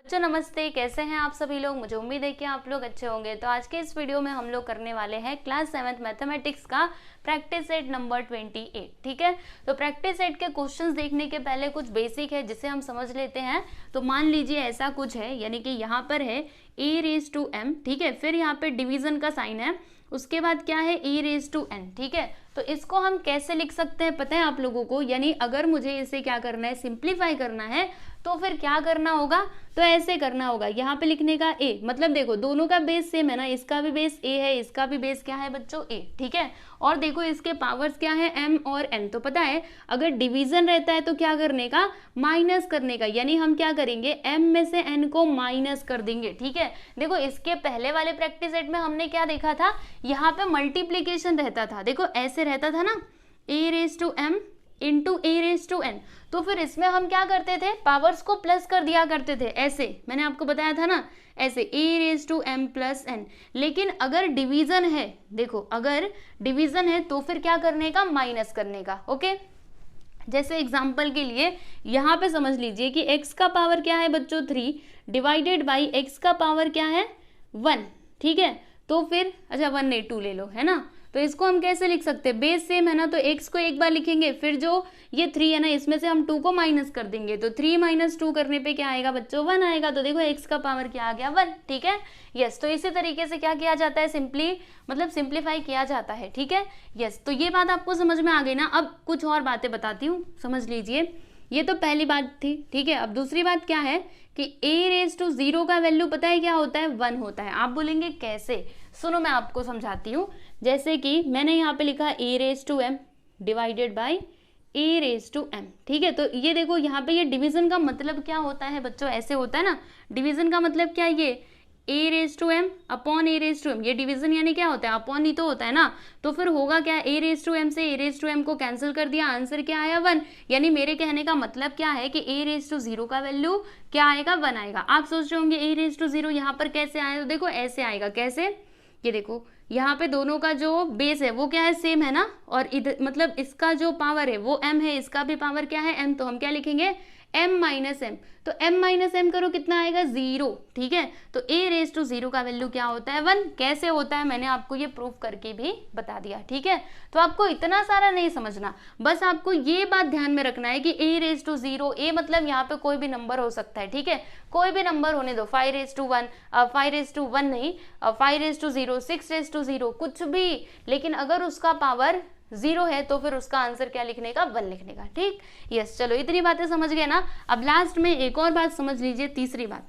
बच्चों नमस्ते, कैसे हैं आप सभी लोग। मुझे उम्मीद है कि आप लोग अच्छे होंगे। तो आज के इस वीडियो में हम लोग करने वाले हैं क्लास 7th मैथमेटिक्स का प्रैक्टिस सेट नंबर 28। ठीक है, तो प्रैक्टिस सेट के क्वेश्चंस देखने के पहले कुछ बेसिक है जिसे हम समझ लेते हैं। तो मान लीजिए ऐसा कुछ है, यानी कि यहाँ पर है a⁻m, ठीक है, फिर यहाँ पे डिवीजन का साइन है, उसके बाद क्या है e⁻n, ठीक है। तो इसको हम कैसे लिख सकते हैं पता है आप लोगों को, यानी अगर मुझे इसे क्या करना है, सिंप्लीफाई करना है, तो फिर क्या करना होगा, तो ऐसे करना होगा। यहाँ पे लिखने का a, मतलब देखो दोनों का बेस सेम है ना, इसका भी बेस a है, इसका भी बेस क्या है बच्चों a, ठीक है। और देखो इसके पावर्स क्या है m और n, तो पता है अगर डिवीजन रहता है तो क्या करने का, माइनस करने का, यानी हम क्या करेंगे m में से n को माइनस कर देंगे, ठीक है। देखो इसके पहले वाले प्रैक्टिस सेट में हमने क्या देखा था, यहाँ पे मल्टीप्लीकेशन रहता था, देखो ऐसे रहता था ना, a⁻m इंटू a⁻n। तो फिर इसमें हम क्या करते थे, पावर्स को प्लस कर दिया करते थे, ऐसे मैंने आपको बताया था ना, ऐसे a⁻m प्लस n। लेकिन अगर डिवीजन है, देखो अगर डिवीजन है तो फिर क्या करने का, माइनस करने का। ओके, जैसे एग्जाम्पल के लिए यहाँ पे समझ लीजिए कि x का पावर क्या है बच्चों 3 डिवाइडेड बाई x का पावर क्या है 1, ठीक है। तो फिर अच्छा 1 नहीं 2 ले लो, है ना। तो इसको हम कैसे लिख सकते हैं, बेस सेम है ना, तो x को एक बार लिखेंगे, फिर जो ये 3 है ना, इसमें से हम 2 को माइनस कर देंगे, तो 3 - 2 करने पे क्या आएगा बच्चों 1 आएगा। तो देखो x का पावर क्या आ गया 1, ठीक है। यस, तो इसी तरीके से क्या किया जाता है, सिंप्लीफाई किया जाता है, ठीक है। यस, तो ये बात आपको समझ में आ गई ना। अब कुछ और बातें बताती हूँ, समझ लीजिए। ये तो पहली बात थी, ठीक है। अब दूसरी बात क्या है कि a⁻0 का वैल्यू पता है क्या होता है, 1 होता है। आप बोलेंगे कैसे, सुनो मैं आपको समझाती हूँ। जैसे कि मैंने यहाँ पे लिखा a⁻m डिवाइडेड बाई a⁻m, ठीक है। तो ये देखो यहाँ पे ये डिवीजन का मतलब क्या होता है बच्चों, ऐसे होता है ना, डिवीजन का मतलब क्या, ये a⁻m अपॉन a⁻m, ये डिवीजन यानी क्या होता है, अपॉन ही तो होता है ना। तो फिर होगा क्या, a⁻m से a⁻m को कैंसिल कर दिया, आंसर क्या आया 1। यानी मेरे कहने का मतलब क्या है कि a⁻0 का वैल्यू क्या आएगा, 1 आएगा। आप सोच रहे होंगे a⁻0 यहाँ पर कैसे आया, तो देखो ऐसे आएगा। कैसे, ये देखो यहाँ पे दोनों का जो बेस है वो क्या है, सेम है ना, और इधर मतलब इसका जो पावर है वो m है, इसका भी पावर क्या है m, तो हम क्या लिखेंगे m - m। तो m - m करो कितना आएगा 0, ठीक है। तो a⁻0 का वैल्यू क्या होता है 1। कैसे होता है मैंने आपको ये प्रूफ करके भी बता दिया, ठीक है। तो आपको इतना सारा नहीं समझना, बस आपको ये बात ध्यान में रखना है कि a⁻0, a मतलब यहाँ पे कोई भी नंबर हो सकता है, ठीक है, कोई भी नंबर होने दो, 5⁻1 5⁻1 नहीं, 5⁻0 6⁻0 कुछ भी, लेकिन अगर उसका पावर 0 है तो फिर उसका आंसर क्या लिखने का, 1 लिखने का, ठीक। यस, चलो इतनी बातें समझ गए ना। अब लास्ट में एक और बात समझ लीजिए, तीसरी बात।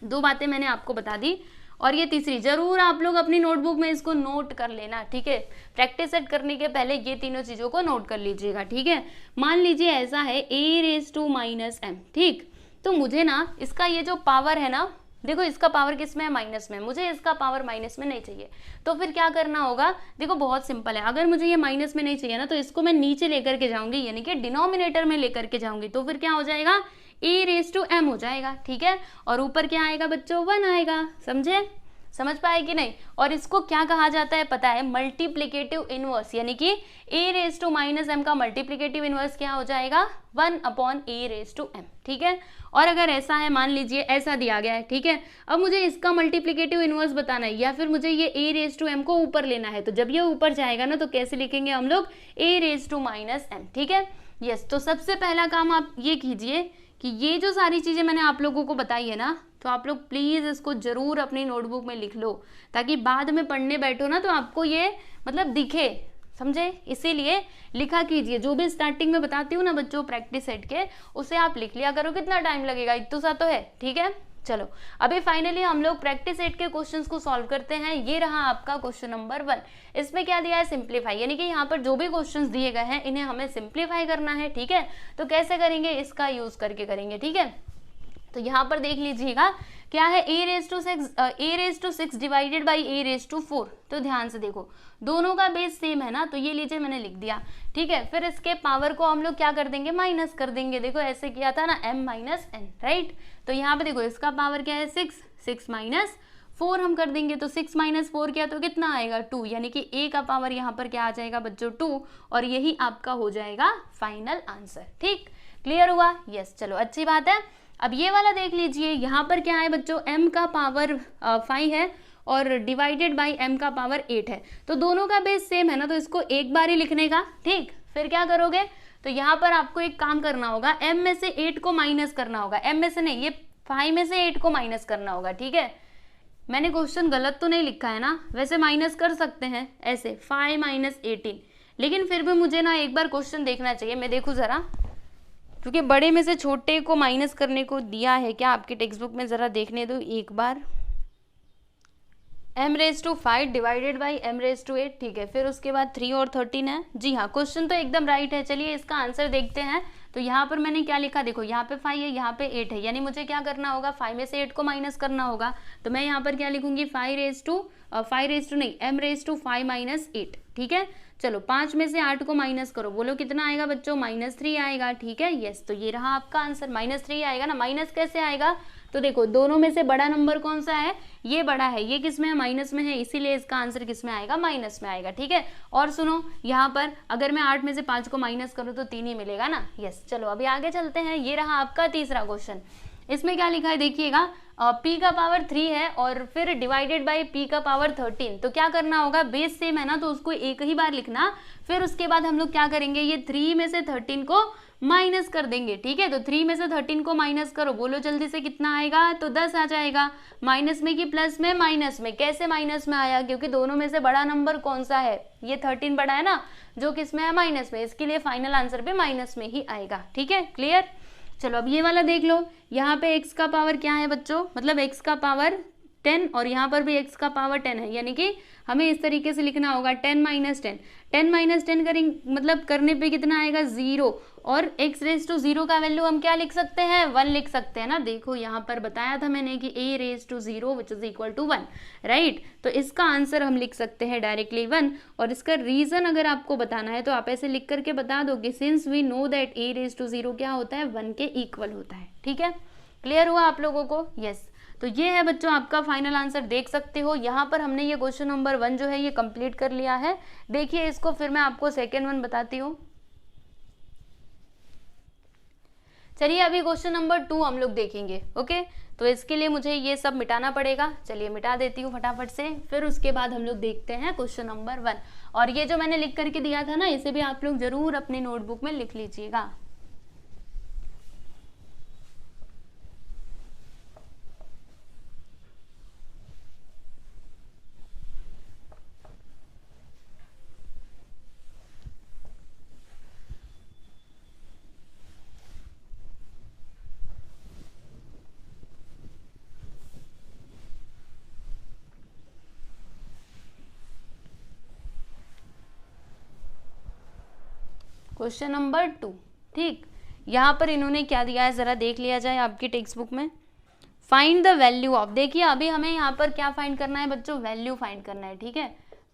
2 बातें मैंने आपको बता दी, और ये तीसरी जरूर आप लोग अपनी नोटबुक में इसको नोट कर लेना, ठीक है। प्रैक्टिस सेट करने के पहले ये तीनों चीजों को नोट कर लीजिएगा, ठीक है। मान लीजिए ऐसा है a⁻m, ठीक। तो मुझे ना इसका ये जो पावर है ना, देखो इसका पावर किस में है, माइनस में, मुझे इसका पावर माइनस में नहीं चाहिए। तो फिर क्या करना होगा, देखो बहुत सिंपल है, अगर मुझे ये माइनस में नहीं चाहिए ना, तो इसको मैं नीचे लेकर के जाऊंगी, यानी कि डिनोमिनेटर में लेकर के जाऊंगी, तो फिर क्या हो जाएगा a⁻m हो जाएगा, ठीक है। और ऊपर क्या आएगा बच्चों 1 आएगा, समझे, समझ पाए कि नहीं। और इसको क्या कहा जाता है पता है, मल्टीप्लिकेटिव इनवर्स, यानी कि a⁻m का मल्टीप्लिकेटिव इनवर्स क्या हो जाएगा 1/a⁻m, ठीक है। और अगर ऐसा है, मान लीजिए ऐसा दिया गया है, ठीक है, अब मुझे इसका मल्टीप्लिकेटिव इनवर्स बताना है, या फिर मुझे ये a⁻m को ऊपर लेना है, तो जब ये ऊपर जाएगा ना, तो कैसे लिखेंगे हम लोग a⁻m, ठीक है। यस, तो सबसे पहला काम आप ये कीजिए कि ये जो सारी चीजें मैंने आप लोगों को बताई है ना, तो आप लोग प्लीज इसको जरूर अपनी नोटबुक में लिख लो, ताकि बाद में पढ़ने बैठो ना तो आपको ये मतलब दिखे, समझे। इसीलिए लिखा कीजिए, जो भी स्टार्टिंग में बताती हूँ ना बच्चों प्रैक्टिस सेट के, उसे आप लिख लिया करो। कितना टाइम लगेगा, इतना सा तो है, ठीक है। चलो अभी फाइनली हम लोग प्रैक्टिस सेट के क्वेश्चंस को सॉल्व करते हैं। ये रहा आपका क्वेश्चन नंबर 1। इसमें क्या दिया है, सिंप्लीफाई, यानी कि यहाँ पर जो भी क्वेश्चंस दिए गए हैं इन्हें हमें सिंप्लीफाई करना है, ठीक है। तो कैसे करेंगे, इसका यूज करके करेंगे, ठीक है। तो यहाँ पर देख लीजिएगा क्या है, a⁻6 डिवाइडेड बाई a⁻4। तो ध्यान से देखो दोनों का बेस सेम है ना, तो ये लीजिए मैंने लिख दिया, ठीक है। फिर इसके पावर को हम लोग क्या कर देंगे, माइनस कर देंगे। देखो ऐसे किया था ना, m - n, राइट। तो यहाँ पे देखो इसका पावर क्या है 6 4 हम कर देंगे, तो 6 - 4 किया तो कितना आएगा 2, यानी कि a का पावर यहाँ पर क्या आ जाएगा बच्चों 2, और यही आपका हो जाएगा फाइनल आंसर, ठीक। क्लियर हुआ, यस। चलो अच्छी बात है। अब ये वाला देख लीजिए, यहाँ पर क्या है बच्चों, m का पावर 5 है और डिवाइडेड बाई m का पावर 8 है, तो दोनों का बेस सेम है ना, तो इसको एक बार ही लिखने का। ठीक, फिर क्या करोगे, तो यहाँ पर आपको एक काम करना होगा, m में से 8 को माइनस करना होगा, m में से नहीं, ये 5 में से 8 को माइनस करना होगा। ठीक है, मैंने क्वेश्चन गलत तो नहीं लिखा है ना, वैसे माइनस कर सकते हैं ऐसे 5 माइनस 18, लेकिन फिर भी मुझे ना एक बार क्वेश्चन देखना चाहिए, मैं देखूँ ज़रा, क्योंकि बड़े में से छोटे को माइनस करने को दिया है क्या आपकी टेक्स्ट बुक में, ज़रा देखने दो एक बार। m⁵ डिवाइडेड बाई m�8, ठीक है, फिर उसके बाद 3 और 13 है। जी हाँ, क्वेश्चन तो एकदम राइट है। चलिए इसका आंसर देखते हैं। तो यहाँ पर मैंने क्या लिखा, देखो यहाँ पे 5 है, यहाँ पे 8 है, यानी मुझे क्या करना होगा, 5 में से 8 को माइनस करना होगा। तो मैं यहाँ पर क्या लिखूंगी, m⁵ माइनस 8। ठीक है, चलो 5 में से 8 को माइनस करो, बोलो कितना आएगा बच्चों, -3 आएगा। ठीक है, यस, तो ये रहा आपका आंसर, -3 आएगा ना। माइनस कैसे आएगा, तो देखो दोनों में से बड़ा नंबर कौन सा है, ये बड़ा है, ये किस में है, माइनस में है, इसीलिए इसका आंसर किस में आएगा, माइनस में आएगा। ठीक है, और सुनो यहाँ पर अगर मैं 8 में से 5 को माइनस करूँ तो 3 ही मिलेगा ना। यस, चलो अभी आगे चलते हैं। ये रहा आपका तीसरा क्वेश्चन। इसमें क्या लिखा है देखिएगा, p का पावर 3 है और फिर डिवाइडेड बाई p का पावर 13। तो क्या करना होगा, बेस सेम है ना, तो उसको एक ही बार लिखना, फिर उसके बाद हम लोग क्या करेंगे, ये 3 में से 13 को माइनस कर देंगे। ठीक है, तो 3 में से 13 को माइनस करो, बोलो जल्दी से कितना आएगा, तो 10 आ जाएगा। माइनस में कि प्लस में, माइनस में। कैसे माइनस में आया, क्योंकि दोनों में से बड़ा नंबर कौन सा है, ये 13 बड़ा है ना, जो किस में है, माइनस में, इसके लिए फाइनल आंसर भी माइनस में ही आएगा। ठीक है, क्लियर। चलो अब ये वाला देख लो, यहाँ पे x का पावर क्या है बच्चों, मतलब x का पावर 10 और यहाँ पर भी x का पावर 10 है, यानी कि हमें इस तरीके से लिखना होगा 10 माइनस 10। 10 माइनस 10 करेंगे मतलब करने पे कितना आएगा, 0, और x⁻0 का वैल्यू हम क्या लिख सकते हैं, 1 लिख सकते हैं ना। देखो यहाँ पर बताया था मैंने कि a⁻0 which is equal to 1, right. तो इसका आंसर हम लिख सकते हैं डायरेक्टली 1, और इसका रीजन अगर आपको बताना है तो आप ऐसे लिख करके बता दो कि since we know that a⁻0 क्या होता है, 1 के इक्वल होता है। ठीक है, क्लियर हुआ आप लोगों को। यस, तो ये है बच्चों आपका फाइनल आंसर, देख सकते हो। यहाँ पर हमने ये क्वेश्चन नंबर 1 जो है ये कंप्लीट कर लिया है। देखिए इसको, फिर मैं आपको सेकेंड वन बताती हूँ। चलिए अभी क्वेश्चन नंबर 2 हम लोग देखेंगे। ओके, तो इसके लिए मुझे ये सब मिटाना पड़ेगा। चलिए मिटा देती हूँ फटाफट से, फिर उसके बाद हम लोग देखते हैं क्वेश्चन नंबर 1। और ये जो मैंने लिख करके दिया था ना, इसे भी आप लोग जरूर अपने नोटबुक में लिख लीजिएगा। क्वेश्चन नंबर 2, ठीक, यहाँ पर इन्होंने क्या दिया है जरा देख लिया जाए आपकी टेक्स्ट बुक में। फाइंड द वैल्यू ऑफ, देखिए अभी हमें यहाँ पर क्या फाइंड करना है बच्चों, वैल्यू फाइंड करना है। ठीक है,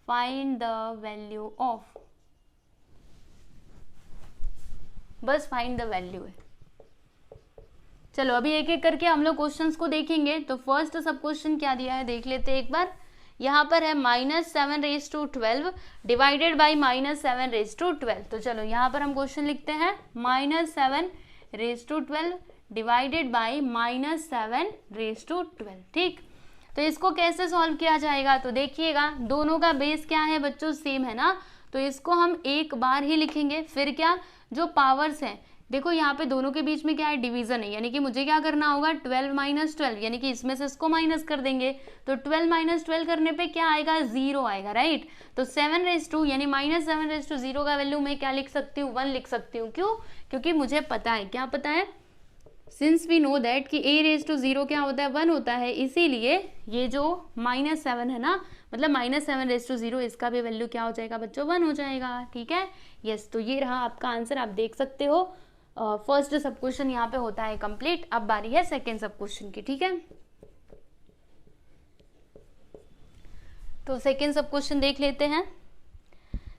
फाइंड द वैल्यू ऑफ, बस फाइंड द वैल्यू है। चलो अभी एक एक करके हम लोग क्वेश्चंस को देखेंगे। तो फर्स्ट सब क्वेश्चन क्या दिया है देख लेते हैं एक बार। यहाँ पर है -7⁻12 डिवाइडेड बाई -7⁻12। तो चलो यहाँ पर हम क्वेश्चन लिखते हैं -7⁻12 डिवाइडेड बाई -7⁻12। ठीक, तो इसको कैसे सॉल्व किया जाएगा, तो देखिएगा दोनों का बेस क्या है बच्चों, सेम है ना, तो इसको हम एक बार ही लिखेंगे। फिर क्या, जो पावर्स हैं, देखो यहाँ पे दोनों के बीच में क्या है, डिवीजन है, यानी कि मुझे क्या करना होगा, 12 माइनस 12, यानी कि इसमें से इसको माइनस कर देंगे। तो 12 माइनस 12 करने पे क्या आएगा, 0 आएगा, राइट। तो 7⁻2 यानी -7⁻0 का वैल्यू मैं क्या लिख सकती हूँ, 1 लिख सकती हूँ। क्यों, क्योंकि मुझे पता है, क्या पता है, सिंस वी नो दैट कि a⁻0 क्या होता है, 1 होता है, इसीलिए ये जो -7 है ना, मतलब -7⁻0, इसका भी वैल्यू क्या हो जाएगा बच्चों, 1 हो जाएगा। ठीक है, यस, तो ये रहा आपका आंसर, आप देख सकते हो। फर्स्ट सब क्वेश्चन यहाँ पे होता है कंप्लीट। अब बारी है सेकेंड सब क्वेश्चन की। ठीक है, तो सेकेंड सब क्वेश्चन देख लेते हैं।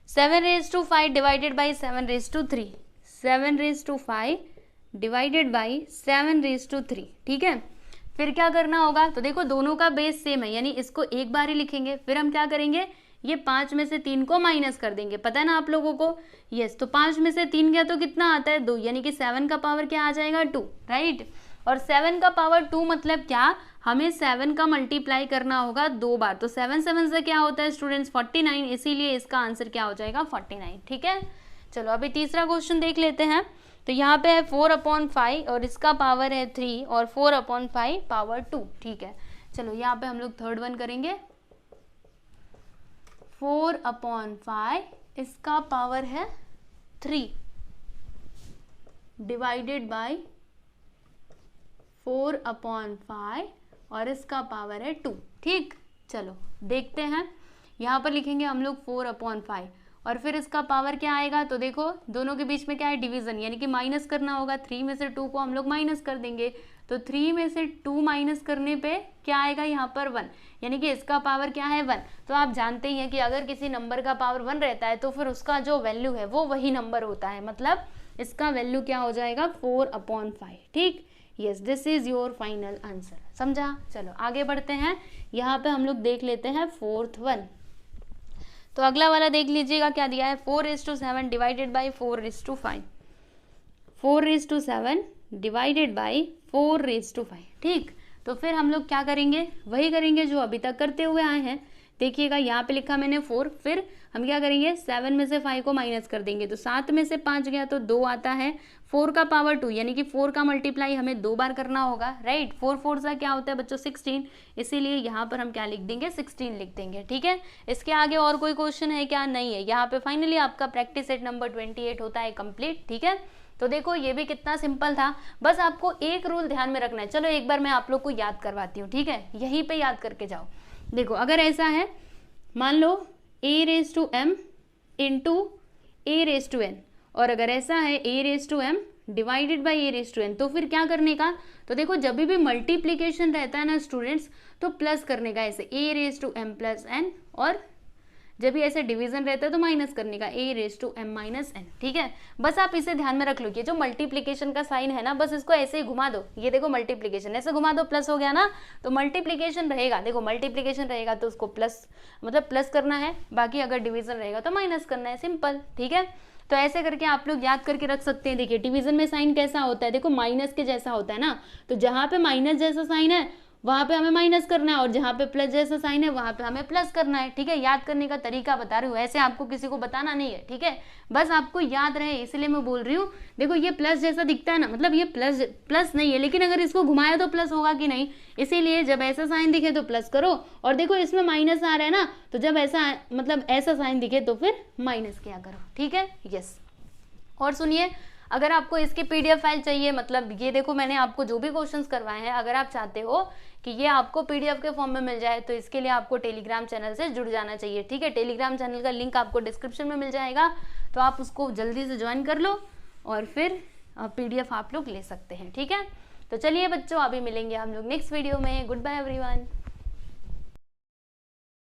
7�5 डिवाइडेड बाई 7⁻3, 7�5 डिवाइडेड बाई 7⁻3। ठीक है, फिर क्या करना होगा, तो देखो दोनों का बेस सेम है, यानी इसको एक बार ही लिखेंगे। फिर हम क्या करेंगे, ये 5 में से 3 को माइनस कर देंगे, पता है ना आप लोगों को। यस, तो 5 में से 3 गया तो कितना आता है, 2, यानी कि 7 का पावर क्या आ जाएगा, 2, राइट। और 7 का पावर 2 मतलब क्या, हमें 7 का मल्टीप्लाई करना होगा 2 बार, तो 7 7 से क्या होता है स्टूडेंट्स 49, इसीलिए इसका आंसर क्या हो जाएगा 49। ठीक है, चलो अभी तीसरा क्वेश्चन देख लेते हैं। तो यहाँ पे है 4/5 और इसका पावर है 3 और 4/5 पावर 2। ठीक है, चलो यहाँ पे हम लोग थर्ड वन करेंगे। 4/5 इसका पावर है 3 डिवाइडेड बाय 4/5 और इसका पावर है 2। ठीक, चलो देखते हैं। यहाँ पर लिखेंगे हम लोग 4/5 और फिर इसका पावर क्या आएगा, तो देखो दोनों के बीच में क्या है डिवीजन, यानी कि माइनस करना होगा। 3 में से 2 को हम लोग माइनस कर देंगे, तो 3 में से 2 माइनस करने पे क्या आएगा यहाँ पर 1, यानी कि इसका पावर क्या है 1। तो आप जानते ही हैं कि अगर किसी नंबर का पावर 1 रहता है तो फिर उसका जो वैल्यू है वो वही नंबर होता है, मतलब इसका वैल्यू क्या हो जाएगा 4/5। ठीक, yes, this is your final answer, समझा। चलो आगे बढ़ते हैं, यहाँ पे हम लोग देख लेते हैं फोर्थ वन। तो अगला वाला देख लीजिएगा क्या दिया है, 4:7 डिवाइडेड बाई 4:5, 4:7 डिवाइडेड बाई 4:5। ठीक, तो फिर हम लोग क्या करेंगे, वही करेंगे जो अभी तक करते हुए आए हैं। देखिएगा यहाँ पे लिखा मैंने 4, फिर हम क्या करेंगे 7 में से 5 को माइनस कर देंगे, तो 7 में से 5 गया तो 2 आता है। 4 का पावर 2 यानी कि 4 का मल्टीप्लाई हमें 2 बार करना होगा, राइट। 4 4 सा क्या होता है बच्चों 16, इसीलिए यहाँ पर हम क्या लिख देंगे 16 लिख देंगे। ठीक है, इसके आगे और कोई क्वेश्चन है क्या, नहीं है। यहाँ पे फाइनली आपका प्रैक्टिस सेट नंबर 28 होता है कंप्लीट। ठीक है, तो देखो ये भी कितना सिंपल था, बस आपको एक रूल ध्यान में रखना है। चलो एक बार मैं आप लोग को याद करवाती हूँ, ठीक है, यहीं पे याद करके जाओ। देखो अगर ऐसा है, मान लो a⁻m इंटू a⁻n, और अगर ऐसा है a⁻m डिवाइडेड बाई a⁻n, तो फिर क्या करने का, तो देखो जब भी मल्टीप्लीकेशन रहता है ना स्टूडेंट्स, तो प्लस करने का, ऐसे a⁻m प्लस n, और जब भी ऐसे डिवीजन रहता है तो माइनस करने का a⁻m-n। ठीक है, बस आप इसे ध्यान में रख लो, ये जो मल्टीप्लिकेशन का साइन है ना, बस इसको ऐसे ही घुमा दो। ये देखो मल्टीप्लिकेशन, ऐसे घुमा दो, प्लस हो गया ना, तो मल्टीप्लिकेशन रहेगा। देखो मल्टीप्लिकेशन रहेगा तो उसको प्लस, मतलब प्लस करना है, बाकी अगर डिवीजन रहेगा तो माइनस करना है, सिंपल। ठीक है, तो ऐसे करके आप लोग याद करके रख सकते हैं। देखिए डिवीजन में साइन कैसा होता है, देखो माइनस के जैसा होता है ना, तो जहाँ पे माइनस जैसा साइन है वहाँ पे हमें माइनस करना है, और जहाँ पे प्लस जैसा साइन है वहाँ पे हमें प्लस करना है। ठीक है, याद करने का तरीका बता रही हूँ, ऐसे आपको किसी को बताना नहीं है। ठीक है, बस आपको याद रहे इसलिए मैं बोल रही हूँ। देखो ये प्लस जैसा दिखता है ना, मतलब ये प्लस नहीं है, लेकिन अगर इसको घुमाया तो प्लस होगा कि नहीं, इसीलिए जब ऐसा साइन दिखे तो प्लस करो, और देखो इसमें माइनस आ रहा है ना, तो जब ऐसा मतलब ऐसा साइन दिखे तो फिर माइनस किया करो। ठीक है, यस। और सुनिए, अगर आपको इसकी PDF फाइल चाहिए, मतलब ये देखो मैंने आपको जो भी क्वेश्चंस करवाए हैं, अगर आप चाहते हो कि ये आपको PDF के फॉर्म में मिल जाए, तो इसके लिए आपको टेलीग्राम चैनल से जुड़ जाना चाहिए। ठीक है, टेलीग्राम चैनल का लिंक आपको डिस्क्रिप्शन में मिल जाएगा, तो आप उसको जल्दी से ज्वाइन कर लो और फिर PDF आप लोग ले सकते हैं। ठीक है, तो चलिए बच्चों, अभी मिलेंगे हम लोग नेक्स्ट वीडियो में। Goodbye everyone.